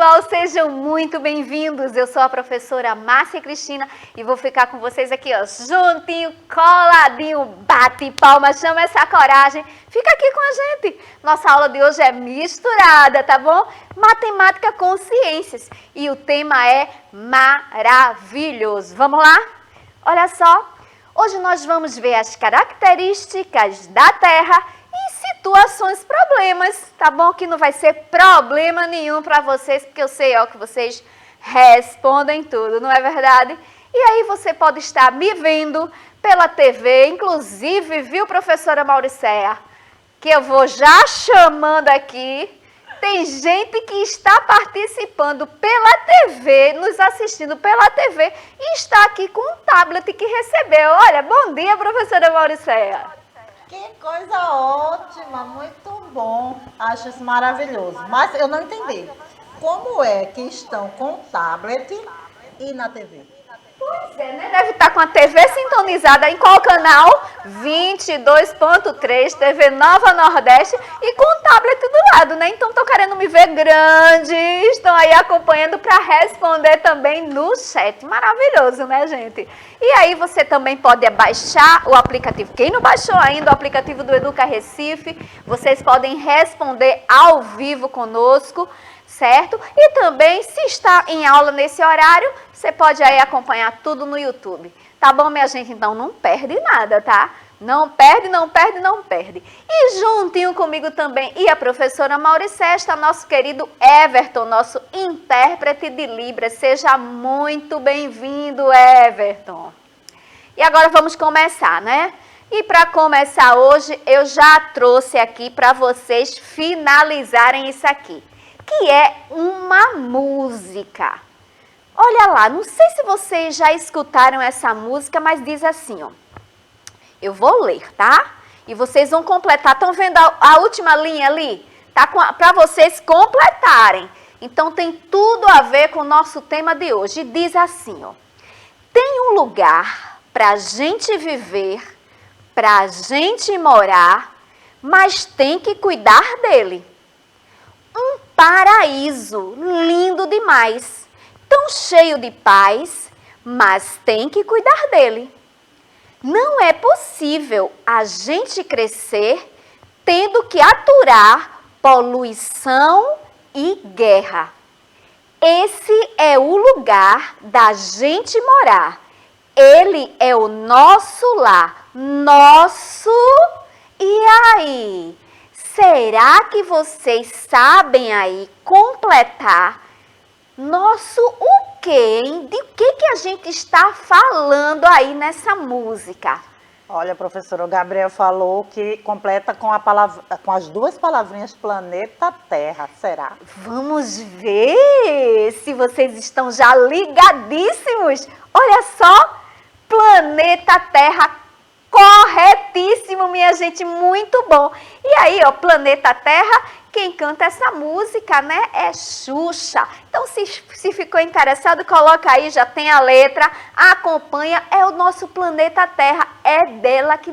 pessoal, sejam muito bem-vindos. Eu sou a professora Márcia Cristina e vou ficar com vocês aqui, ó, juntinho, coladinho, bate palma, chama essa coragem. Fica aqui com a gente. Nossa aula de hoje é misturada, tá bom? Matemática com ciências e o tema é maravilhoso. Vamos lá? Olha só, hoje nós vamos ver as características da Terra e situações, problemas, tá bom? Que não vai ser problema nenhum para vocês, porque eu sei, ó, que vocês respondem tudo, não é verdade? E aí você pode estar me vendo pela TV, inclusive, viu, professora Mauricéia? Que eu vou já chamando aqui. Tem gente que está participando pela TV, nos assistindo pela TV e está aqui com um tablet que recebeu. Olha, bom dia, professora Mauricéia. Que coisa ótima, muito bom. Acho isso maravilhoso. Mas eu não entendi. Como é que estão com o tablet e na TV? Pois é, né? Deve estar com a TV sintonizada em qual canal? 22.3, TV Nova Nordeste e com o tablet do lado, né? Então estão querendo me ver grande, estão aí acompanhando para responder também no chat. Maravilhoso, né, gente? E aí você também pode baixar o aplicativo. Quem não baixou ainda o aplicativo do Educa Recife, vocês podem responder ao vivo conosco, certo? E também, se está em aula nesse horário, você pode aí acompanhar tudo no YouTube. Tá bom, minha gente? Então não perde nada, tá? Não perde, não perde, não perde. E juntinho comigo também, e a professora Mauricéia, está nosso querido Everton, nosso intérprete de Libras. Seja muito bem-vindo, Everton. E agora vamos começar, né? E para começar hoje, eu já trouxe aqui para vocês finalizarem isso aqui, que é uma música. Olha lá, não sei se vocês já escutaram essa música, mas diz assim, ó. Eu vou ler, tá? E vocês vão completar. Estão vendo a última linha ali? Tá para vocês completarem. Então tem tudo a ver com o nosso tema de hoje. E diz assim, ó. Tem um lugar para a gente viver, para a gente morar, mas tem que cuidar dele. Um paraíso lindo demais, tão cheio de paz, mas tem que cuidar dele. Não é possível a gente crescer tendo que aturar poluição e guerra. Esse é o lugar da gente morar. Ele é o nosso lar, nosso. E aí? Será que vocês sabem aí completar nosso o quê, hein? De que a gente está falando aí nessa música? Olha, professor, o Gabriel falou que completa com a palavra, com as duas palavrinhas planeta Terra, será? Vamos ver se vocês estão já ligadíssimos. Olha só, planeta Terra. Corretíssimo, minha gente, muito bom. E aí, ó, planeta Terra, quem canta essa música, né, é Xuxa. Então, se ficou interessado, coloca aí, já tem a letra, acompanha, é o nosso planeta Terra, é dela que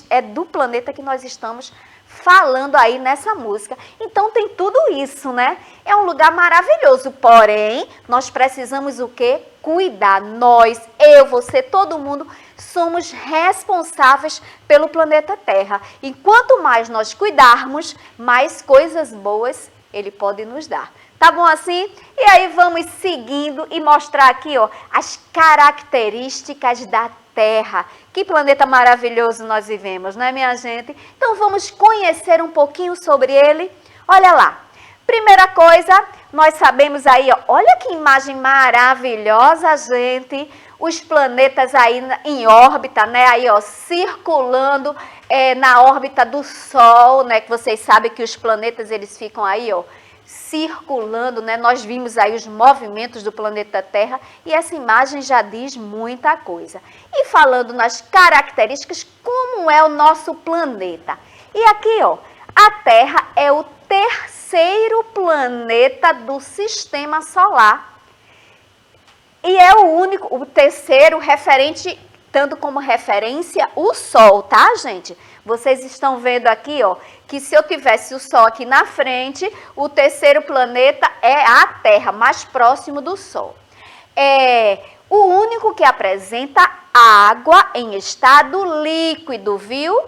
é do planeta que nós estamos falando aí nessa música. Então tem tudo isso, né? É um lugar maravilhoso, porém, nós precisamos o quê? Cuidar. Nós, eu, você, todo mundo, somos responsáveis pelo planeta Terra. E quanto mais nós cuidarmos, mais coisas boas ele pode nos dar. Tá bom assim? E aí vamos seguindo e mostrar aqui, ó, as características da Terra. Que planeta maravilhoso nós vivemos, não é, minha gente? Então vamos conhecer um pouquinho sobre ele. Olha lá. Primeira coisa, nós sabemos aí, ó, olha que imagem maravilhosa, gente. Os planetas aí em órbita, né? Aí, ó, circulando na órbita do Sol, né? Que vocês sabem que os planetas, eles ficam aí, ó, circulando, né? Nós vimos aí os movimentos do planeta Terra e essa imagem já diz muita coisa. E falando nas características, como é o nosso planeta? E aqui, ó, a Terra é o terceiro planeta do Sistema Solar. E é o único, o terceiro referente dando como referência o Sol, tá, gente? Vocês estão vendo aqui, ó, que se eu tivesse o Sol aqui na frente, o terceiro planeta é a Terra, mais próximo do Sol. É o único que apresenta água em estado líquido, viu?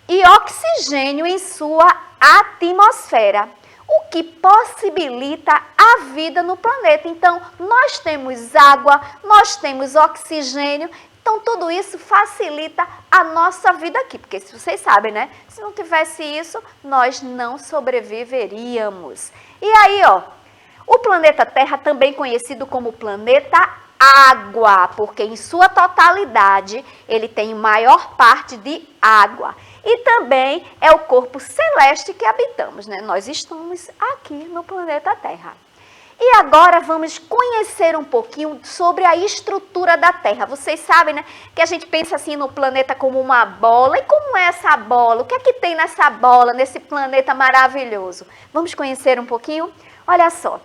E oxigênio em sua atmosfera, o que possibilita a vida no planeta. Então, nós temos água, nós temos oxigênio, então tudo isso facilita a nossa vida aqui, porque se vocês sabem, né? Se não tivesse isso, nós não sobreviveríamos. E aí, ó, o planeta Terra, também conhecido como planeta Água, porque em sua totalidade ele tem maior parte de água. E também é o corpo celeste que habitamos, né? Nós estamos aqui no planeta Terra. E agora vamos conhecer um pouquinho sobre a estrutura da Terra. Vocês sabem, né, que a gente pensa assim no planeta como uma bola. E como é essa bola? O que é que tem nessa bola, nesse planeta maravilhoso? Vamos conhecer um pouquinho? Olha só.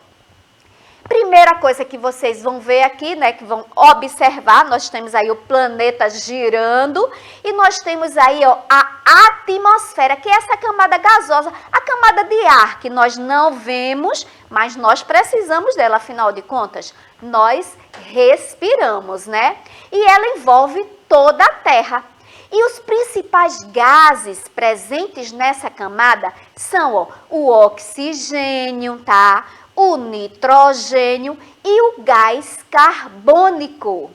Primeira coisa que vocês vão ver aqui, né, que vão observar, nós temos aí o planeta girando e nós temos aí, ó, a atmosfera, que é essa camada gasosa, a camada de ar que nós não vemos, mas nós precisamos dela, afinal de contas, nós respiramos, né? E ela envolve toda a Terra. E os principais gases presentes nessa camada são, ó, o oxigênio, tá? O nitrogênio e o gás carbônico.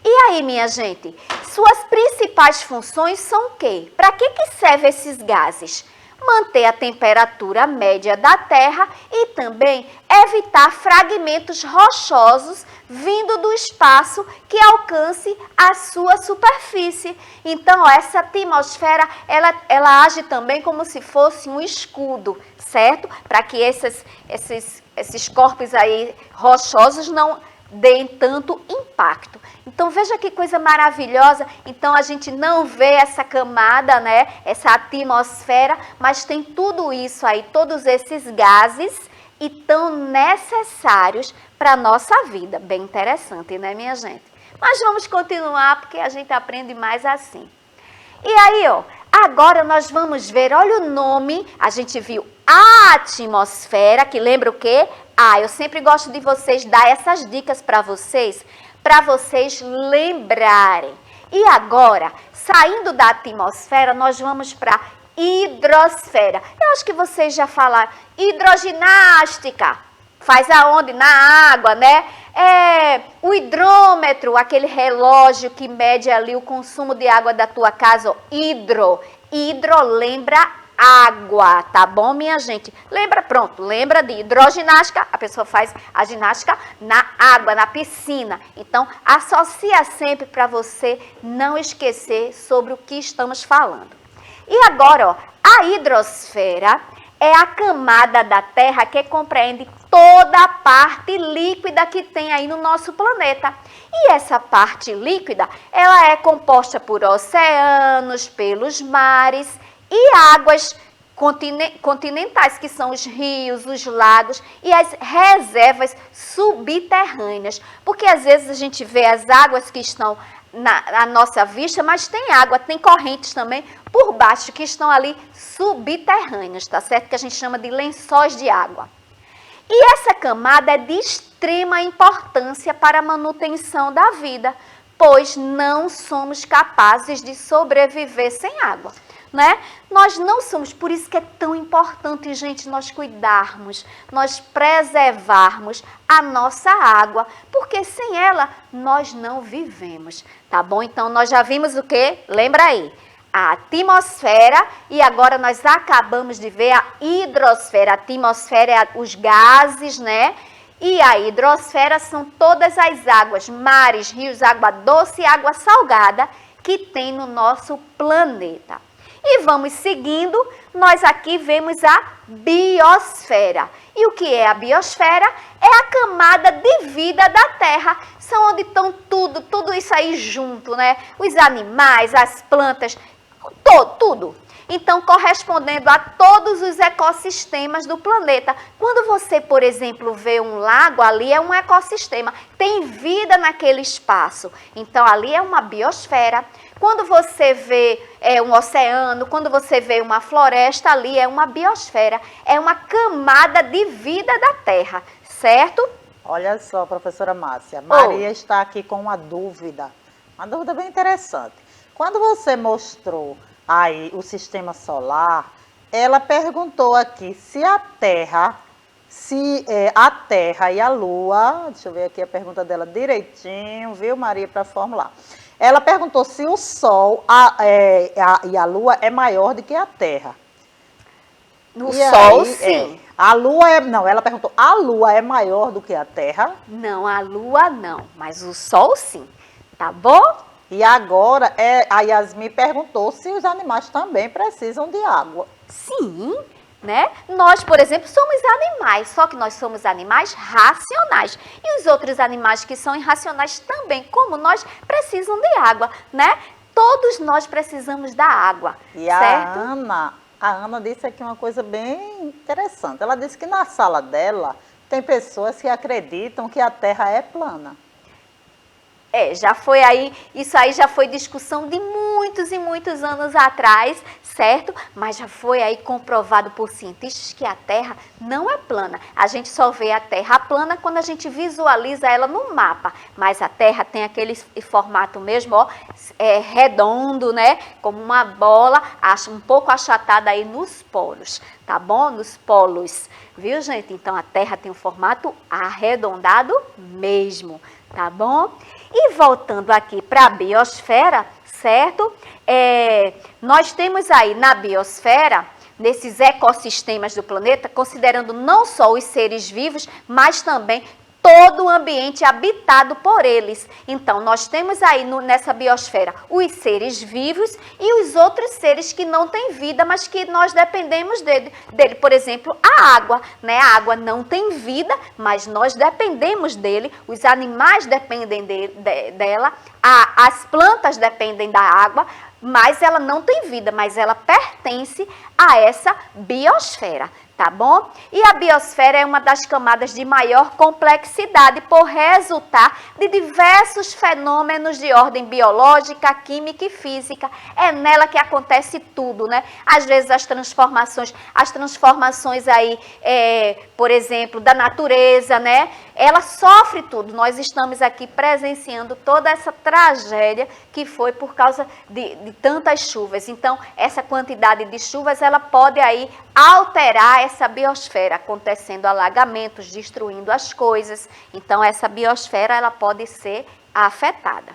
E aí, minha gente, suas principais funções são o quê? Para que servem esses gases? Manter a temperatura média da Terra e também evitar fragmentos rochosos vindo do espaço que alcance a sua superfície. Então, essa atmosfera, ela age também como se fosse um escudo, certo? Para que esses corpos aí rochosos não deem tanto impacto. Então, veja que coisa maravilhosa. Então, a gente não vê essa camada, né? Essa atmosfera, mas tem tudo isso aí, todos esses gases e tão necessários para a nossa vida. Bem interessante, né, minha gente? Mas vamos continuar, porque a gente aprende mais assim. E aí, ó, agora nós vamos ver, olha o nome, a gente viu a atmosfera, que lembra o quê? Eu sempre gosto de vocês dar essas dicas para vocês lembrarem. E agora, saindo da atmosfera, nós vamos para hidrosfera. Eu acho que vocês já falaram, hidroginástica, faz aonde? Na água, né? O hidrômetro, aquele relógio que mede ali o consumo de água da tua casa, ó, hidro lembra água, tá bom, minha gente? Lembra de hidroginástica, a pessoa faz a ginástica na água, na piscina. Então, associa sempre para você não esquecer sobre o que estamos falando. E agora, ó, a hidrosfera é a camada da Terra que compreende toda a parte líquida que tem aí no nosso planeta. E essa parte líquida, ela é composta por oceanos, pelos mares e águas continentais, que são os rios, os lagos e as reservas subterrâneas. Porque às vezes a gente vê as águas que estão à nossa vista, mas tem água, tem correntes também por baixo que estão ali subterrâneas, tá certo? Que a gente chama de lençóis de água. E essa camada é de extrema importância para a manutenção da vida, pois não somos capazes de sobreviver sem água, né? Nós não somos, por isso que é tão importante, gente, nós cuidarmos, nós preservarmos a nossa água, porque sem ela nós não vivemos, tá bom? Então, nós já vimos o quê? Lembra aí? A atmosfera e agora nós acabamos de ver a hidrosfera. A atmosfera é os gases, né? E a hidrosfera são todas as águas, mares, rios, água doce e água salgada que tem no nosso planeta. E vamos seguindo, nós aqui vemos a biosfera. E o que é a biosfera? É a camada de vida da Terra. São onde estão tudo isso aí junto, né? Os animais, as plantas, tudo. Então, correspondendo a todos os ecossistemas do planeta. Quando você, por exemplo, vê um lago, ali é um ecossistema, tem vida naquele espaço. Então, ali é uma biosfera. Quando você vê um oceano, quando você vê uma floresta, ali é uma biosfera, é uma camada de vida da Terra, certo? Olha só, professora Márcia, Maria está aqui com uma dúvida bem interessante. Quando você mostrou aí o sistema solar, ela perguntou aqui se a Terra e a Lua, deixa eu ver aqui a pergunta dela direitinho, viu, Maria, para formular. Ela perguntou se o Sol e a Lua é maior do que a Terra. No Sol, sim. A Lua não, ela perguntou, a Lua é maior do que a Terra? Não, a Lua não, mas o Sol sim, tá bom? E agora, a Yasmin perguntou se os animais também precisam de água. Sim, né? Nós, por exemplo, somos animais, só que nós somos animais racionais. E os outros animais que são irracionais também, como nós, precisam de água, né? Todos nós precisamos da água, e certo? A Ana disse aqui uma coisa bem interessante. Ela disse que na sala dela tem pessoas que acreditam que a Terra é plana. Já foi aí, isso aí já foi discussão de muitos e muitos anos atrás, certo? Mas já foi aí comprovado por cientistas que a Terra não é plana. A gente só vê a Terra plana quando a gente visualiza ela no mapa. Mas a Terra tem aquele formato mesmo, ó, redondo, né? Como uma bola, um pouco achatada aí nos polos, tá bom? Nos polos, viu, gente? Então a Terra tem um formato arredondado mesmo, tá bom? E voltando aqui para a biosfera, certo? Nós temos aí na biosfera, nesses ecossistemas do planeta, considerando não só os seres vivos, mas também todo o ambiente habitado por eles. Então, nós temos aí nessa biosfera os seres vivos e os outros seres que não têm vida, mas que nós dependemos dele. Por exemplo, a água, né? A água não tem vida, mas nós dependemos dele, os animais dependem dela, as plantas dependem da água, mas ela não tem vida, mas ela pertence a essa biosfera. Tá bom? E a biosfera é uma das camadas de maior complexidade por resultar de diversos fenômenos de ordem biológica, química e física. É nela que acontece tudo, né? Às vezes as transformações aí, por exemplo, da natureza, né? Ela sofre tudo. Nós estamos aqui presenciando toda essa tragédia que foi por causa de tantas chuvas. Então, essa quantidade de chuvas, ela pode aí alterar essa biosfera, acontecendo alagamentos, destruindo as coisas. Então, essa biosfera, ela pode ser afetada.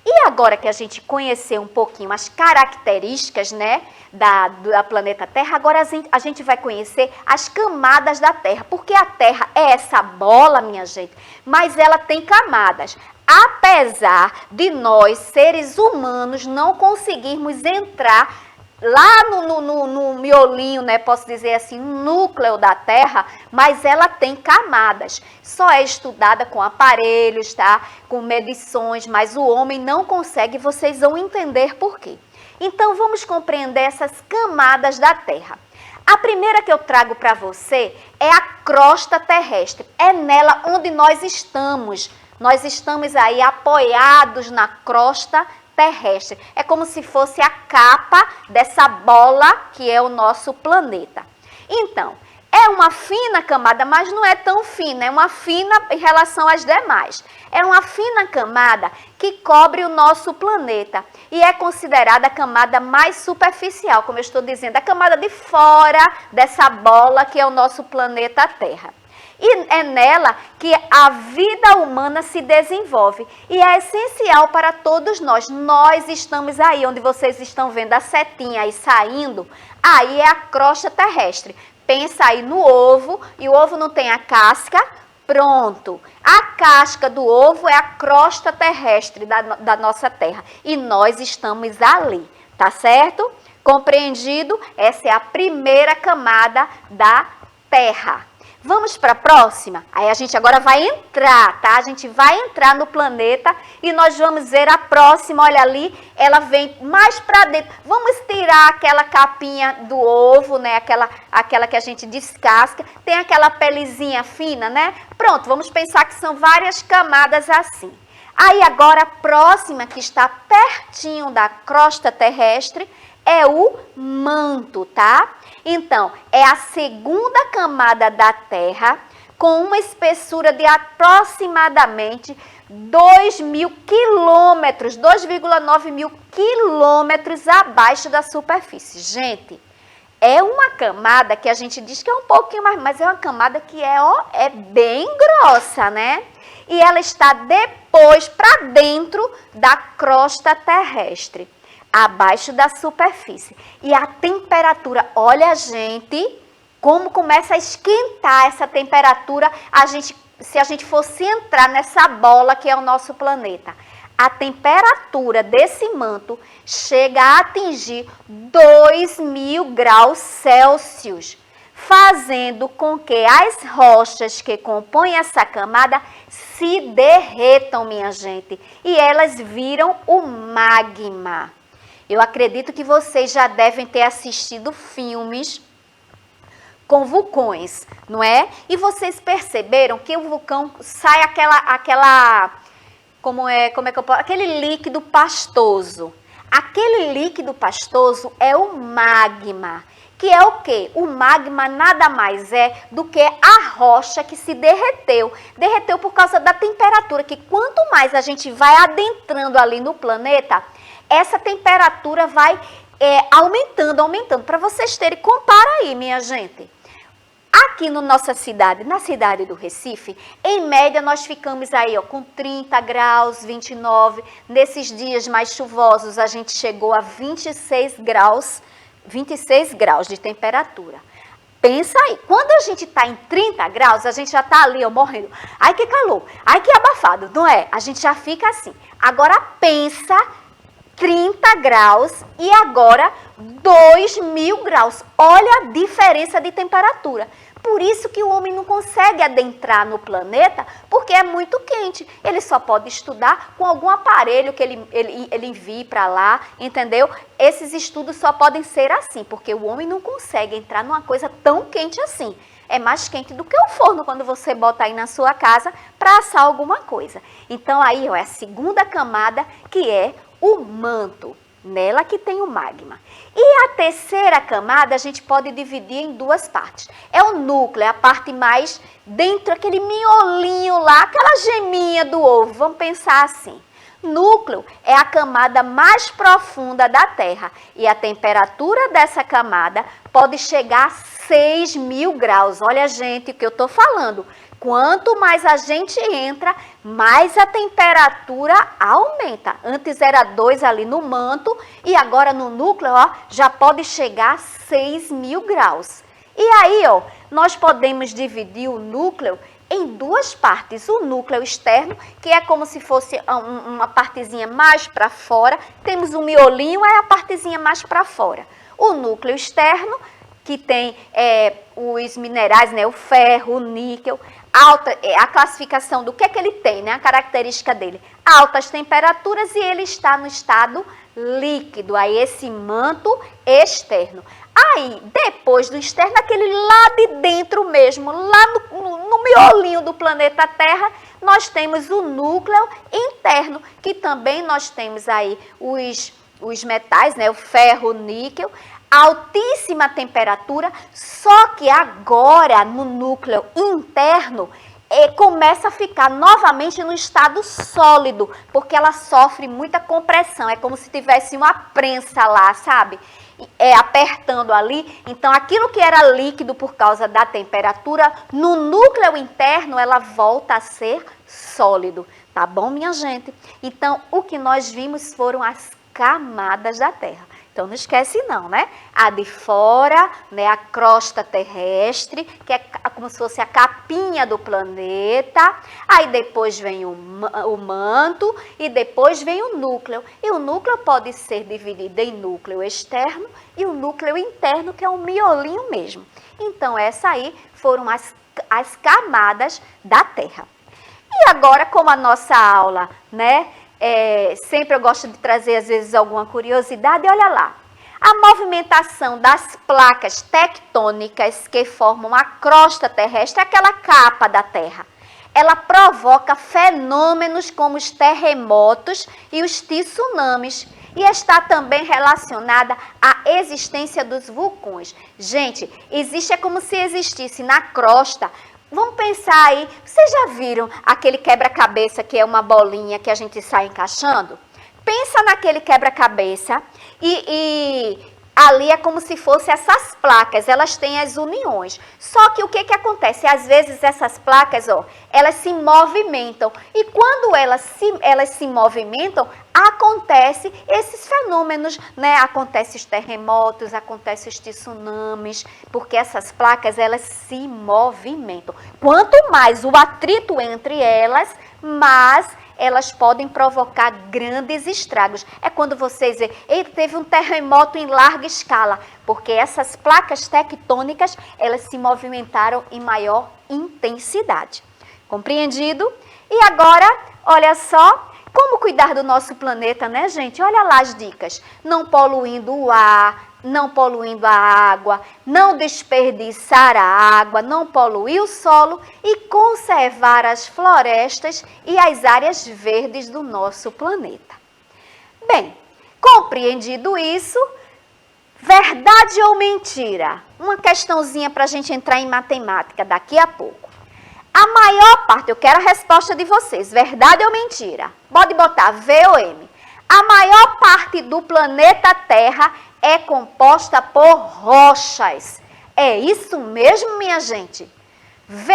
E agora que a gente conheceu um pouquinho as características, né, da planeta Terra, agora a gente vai conhecer as camadas da Terra, porque a Terra é essa bola, minha gente, mas ela tem camadas. Apesar de nós, seres humanos, não conseguirmos entrar lá no miolinho, né, posso dizer assim, núcleo da Terra, mas ela tem camadas. Só é estudada com aparelhos, tá? Com medições, mas o homem não consegue, vocês vão entender por quê. Então, vamos compreender essas camadas da Terra. A primeira que eu trago para você é a crosta terrestre. É nela onde nós estamos. Nós estamos aí apoiados na crosta terrestre. É como se fosse a capa dessa bola que é o nosso planeta. Então, é uma fina camada, mas não é tão fina, é uma fina em relação às demais. É uma fina camada que cobre o nosso planeta e é considerada a camada mais superficial, como eu estou dizendo, a camada de fora dessa bola que é o nosso planeta Terra. E é nela que a vida humana se desenvolve e é essencial para todos nós. Nós estamos aí, onde vocês estão vendo a setinha aí saindo, aí é a crosta terrestre. Pensa aí no ovo, e o ovo não tem a casca, pronto. A casca do ovo é a crosta terrestre da nossa Terra e nós estamos ali, tá certo? Compreendido? Essa é a primeira camada da Terra. Vamos para a próxima? Aí a gente agora vai entrar, tá? A gente vai entrar no planeta e nós vamos ver a próxima. Olha ali, ela vem mais para dentro. Vamos tirar aquela capinha do ovo, né? Aquela que a gente descasca. Tem aquela pelezinha fina, né? Pronto, vamos pensar que são várias camadas assim. Aí agora a próxima, que está pertinho da crosta terrestre, é o manto, tá? Então, é a segunda camada da Terra, com uma espessura de aproximadamente 2.000 quilômetros, 2,9 mil quilômetros abaixo da superfície. Gente, é uma camada que a gente diz que é um pouquinho mais, mas é uma camada que é bem grossa, né? E ela está depois para dentro da crosta terrestre, abaixo da superfície. E a temperatura, olha, gente, como começa a esquentar essa temperatura, se a gente fosse entrar nessa bola que é o nosso planeta. A temperatura desse manto chega a atingir 2.000 graus Celsius, fazendo com que as rochas que compõem essa camada se derretam, minha gente, e elas viram o magma. Eu acredito que vocês já devem ter assistido filmes com vulcões, não é? E vocês perceberam que o vulcão sai aquele líquido pastoso. Aquele líquido pastoso é o magma, que é o quê? O magma nada mais é do que a rocha que se derreteu. Derreteu por causa da temperatura, que quanto mais a gente vai adentrando ali no planeta, essa temperatura vai aumentando. Para vocês terem, compara aí, minha gente. Aqui na nossa cidade, na cidade do Recife, em média nós ficamos aí com 30 graus, 29. Nesses dias mais chuvosos a gente chegou a 26 graus de temperatura. Pensa aí, quando a gente está em 30 graus, a gente já está ali morrendo. Ai que calor, ai que abafado, não é? A gente já fica assim. Agora pensa 30 graus e agora 2.000 graus. Olha a diferença de temperatura. Por isso que o homem não consegue adentrar no planeta, porque é muito quente. Ele só pode estudar com algum aparelho que ele envie para lá, entendeu? Esses estudos só podem ser assim, porque o homem não consegue entrar numa coisa tão quente assim. É mais quente do que o forno quando você bota aí na sua casa para assar alguma coisa. Então aí é a segunda camada, que é o manto, nela que tem o magma. E a terceira camada a gente pode dividir em duas partes. É o núcleo, é a parte mais dentro, aquele miolinho lá, aquela geminha do ovo, vamos pensar assim. Núcleo é a camada mais profunda da Terra e a temperatura dessa camada pode chegar a 6.000 graus. Olha, gente, o que eu estou falando. Quanto mais a gente entra, mais a temperatura aumenta. Antes era 2 ali no manto e agora no núcleo, já pode chegar a 6.000 graus. E aí, nós podemos dividir o núcleo em duas partes. O núcleo externo, que é como se fosse uma partezinha mais para fora. Temos o miolinho, é a partezinha mais para fora. O núcleo externo, que tem os minerais, né, o ferro, o níquel, a classificação do que é que ele tem, né, a característica dele, altas temperaturas, e ele está no estado líquido, aí esse manto externo. Aí, depois do externo, aquele lá de dentro mesmo, lá no miolinho do planeta Terra, nós temos o núcleo interno, que também nós temos aí os metais, né, o ferro, o níquel, altíssima temperatura, só que agora no núcleo interno começa a ficar novamente no estado sólido, porque ela sofre muita compressão, é como se tivesse uma prensa lá, sabe? Apertando ali, então aquilo que era líquido por causa da temperatura, no núcleo interno ela volta a ser sólido, tá bom, minha gente? Então o que nós vimos foram as camadas da Terra. Então, não esquece não, né? A de fora, né, a crosta terrestre, que é como se fosse a capinha do planeta. Aí depois vem o manto e depois vem o núcleo. E o núcleo pode ser dividido em núcleo externo e o núcleo interno, que é um miolinho mesmo. Então, essa aí foram as as camadas da Terra. E agora, como a nossa aula, né, sempre eu gosto de trazer às vezes alguma curiosidade, olha lá. A movimentação das placas tectônicas que formam a crosta terrestre, aquela capa da Terra, ela provoca fenômenos como os terremotos e os tsunamis. E está também relacionada à existência dos vulcões. Gente, é como se existisse na crosta. Vamos pensar aí, vocês já viram aquele quebra-cabeça que é uma bolinha que a gente sai encaixando? Pensa naquele quebra-cabeça e ali é como se fossem essas placas, elas têm as uniões. Só que o que acontece? Às vezes essas placas, elas se movimentam. E quando elas se movimentam, acontecem esses fenômenos, né? Acontecem os terremotos, acontecem os tsunamis, porque essas placas, elas se movimentam. Quanto mais o atrito entre elas, mais elas podem provocar grandes estragos. É quando vocês veem, teve um terremoto em larga escala, porque essas placas tectônicas, elas se movimentaram em maior intensidade. Compreendido? E agora, olha só, como cuidar do nosso planeta, né, gente? Olha lá as dicas. Não poluindo o ar, não poluindo a água, não desperdiçar a água, não poluir o solo e conservar as florestas e as áreas verdes do nosso planeta. Bem, compreendido isso, verdade ou mentira? Uma questãozinha para a gente entrar em matemática daqui a pouco. A maior parte, eu quero a resposta de vocês, verdade ou mentira? Pode botar V ou M. A maior parte do planeta Terra é composta por rochas. É isso mesmo, minha gente? V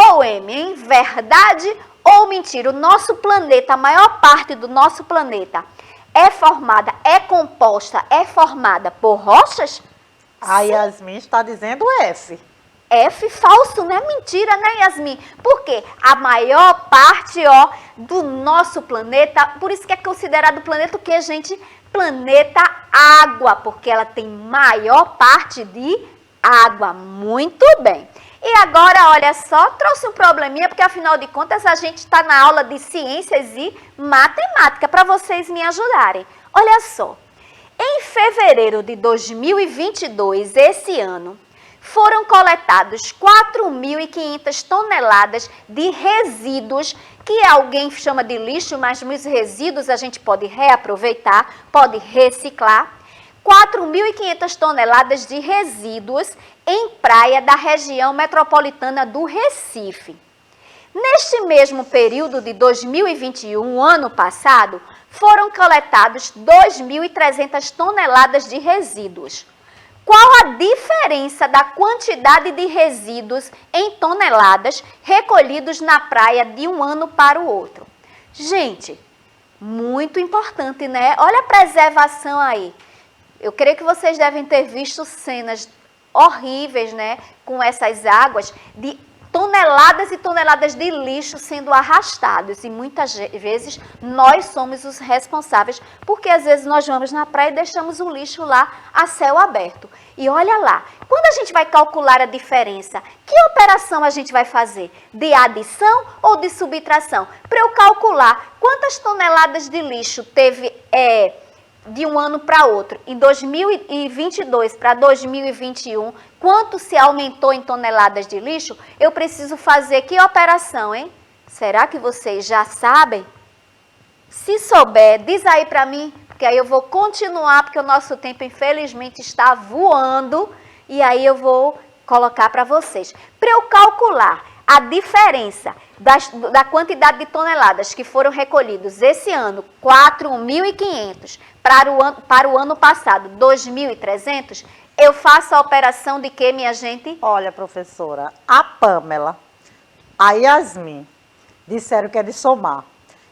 ou M, hein? Verdade ou mentira? O nosso planeta, a maior parte do nosso planeta é formada por rochas? A Yasmin está dizendo F. F falso, né? Mentira, né, Yasmin? Porque a maior parte, do nosso planeta, por isso que é considerado planeta o quê, gente? Planeta água, porque ela tem maior parte de água. Muito bem. E agora, olha só, trouxe um probleminha, porque afinal de contas a gente está na aula de ciências e matemática, para vocês me ajudarem. Olha só, em fevereiro de 2022, esse ano, foram coletados 4.500 toneladas de resíduos, que alguém chama de lixo, mas os resíduos a gente pode reaproveitar, pode reciclar. 4.500 toneladas de resíduos em praia da região metropolitana do Recife. Neste mesmo período de 2021, ano passado, foram coletados 2.300 toneladas de resíduos. Qual a diferença da quantidade de resíduos em toneladas recolhidos na praia de um ano para o outro? Gente, muito importante, né? Olha a preservação aí. Eu creio que vocês devem ter visto cenas horríveis, né? Com essas águas de toneladas e toneladas de lixo sendo arrastados, e muitas vezes nós somos os responsáveis, porque às vezes nós vamos na praia e deixamos o lixo lá a céu aberto. E olha lá, quando a gente vai calcular a diferença, que operação a gente vai fazer? De adição ou de subtração? Para eu calcular quantas toneladas de lixo teve de um ano para outro, em 2022 para 2021, quanto se aumentou em toneladas de lixo, eu preciso fazer que operação, hein? Será que vocês já sabem? Se souber, diz aí para mim, porque aí eu vou continuar, porque o nosso tempo, infelizmente, está voando, e aí eu vou colocar para vocês. Para eu calcular a diferença da quantidade de toneladas que foram recolhidos esse ano, 4.500, para o ano passado, 2.300, eu faço a operação de quê, minha gente? Olha, professora, a Pamela, a Yasmin disseram que é de somar.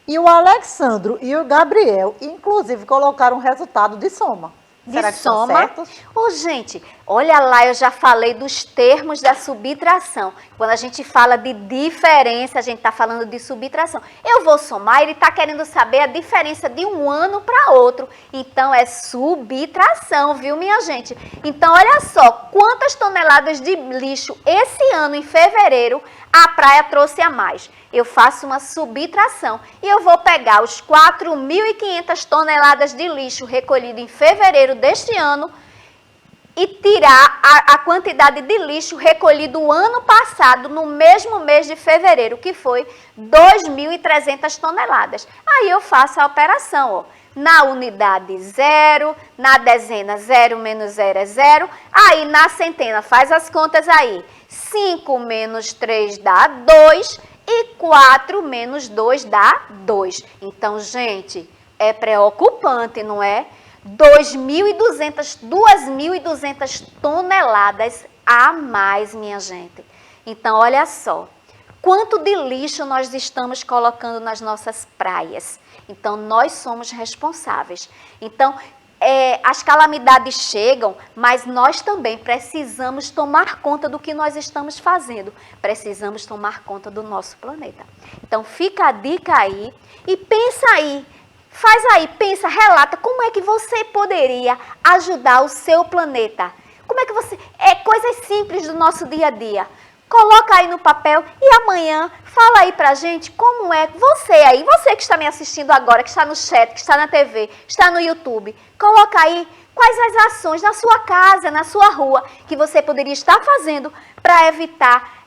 E o Alexandro e o Gabriel, inclusive, colocaram o resultado de soma. De Será que soma? estão certos? Ô, gente, Olha lá, eu já falei dos termos da subtração. Quando a gente fala de diferença, a gente está falando de subtração. Eu vou somar, ele está querendo saber a diferença de um ano para outro. Então, é subtração, viu, minha gente? Então, olha só, quantas toneladas de lixo esse ano, em fevereiro, a praia trouxe a mais. Eu faço uma subtração e eu vou pegar os 4.500 toneladas de lixo recolhido em fevereiro deste ano e tirar a quantidade de lixo recolhido o ano passado, no mesmo mês de fevereiro, que foi 2.300 toneladas. Aí eu faço a operação, ó. Na unidade 0, na dezena 0 menos 0 é 0, aí na centena faz as contas aí. 5 menos 3 dá 2 e 4 menos 2 dá 2. Então, gente, é preocupante, não é? 2.200 toneladas a mais, minha gente. Então, olha só, quanto de lixo nós estamos colocando nas nossas praias. Então, nós somos responsáveis. Então, as calamidades chegam, mas nós também precisamos tomar conta do que nós estamos fazendo. Precisamos tomar conta do nosso planeta. Então, fica a dica aí e pensa aí. Faz aí, pensa, relata como é que você poderia ajudar o seu planeta. Como é que você... coisas simples do nosso dia a dia. Coloca aí no papel e amanhã fala aí pra gente como é você aí, você que está me assistindo agora, que está no chat, que está na TV, está no YouTube. Coloca aí quais as ações na sua casa, na sua rua, que você poderia estar fazendo para evitar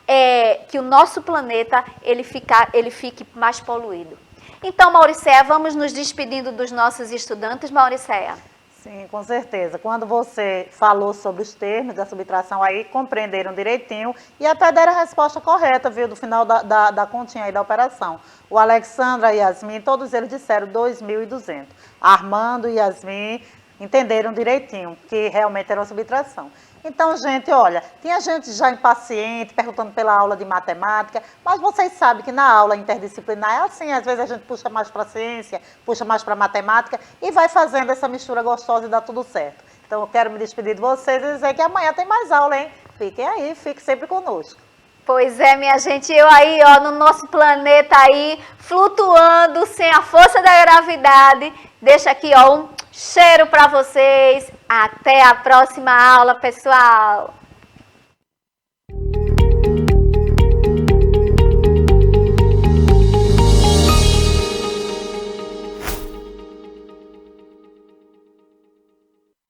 que o nosso planeta ele fique mais poluído. Então, Mauricéia, vamos nos despedindo dos nossos estudantes, Mauricéia. Sim, com certeza. Quando você falou sobre os termos da subtração, aí compreenderam direitinho e até deram a resposta correta, viu, do final da continha aí da operação. O Alexandra, a Yasmin, todos eles disseram 2.200. Armando e Yasmin entenderam direitinho que realmente era uma subtração. Então, gente, olha, tinha gente já impaciente, perguntando pela aula de matemática, mas vocês sabem que na aula interdisciplinar é assim, às vezes a gente puxa mais para a ciência, puxa mais para a matemática e vai fazendo essa mistura gostosa e dá tudo certo. Então, eu quero me despedir de vocês e dizer que amanhã tem mais aula, hein? Fiquem aí, fiquem sempre conosco. Pois é, minha gente, eu aí, ó, no nosso planeta aí, flutuando sem a força da gravidade. Deixa aqui, ó, um cheiro para vocês. Até a próxima aula, pessoal!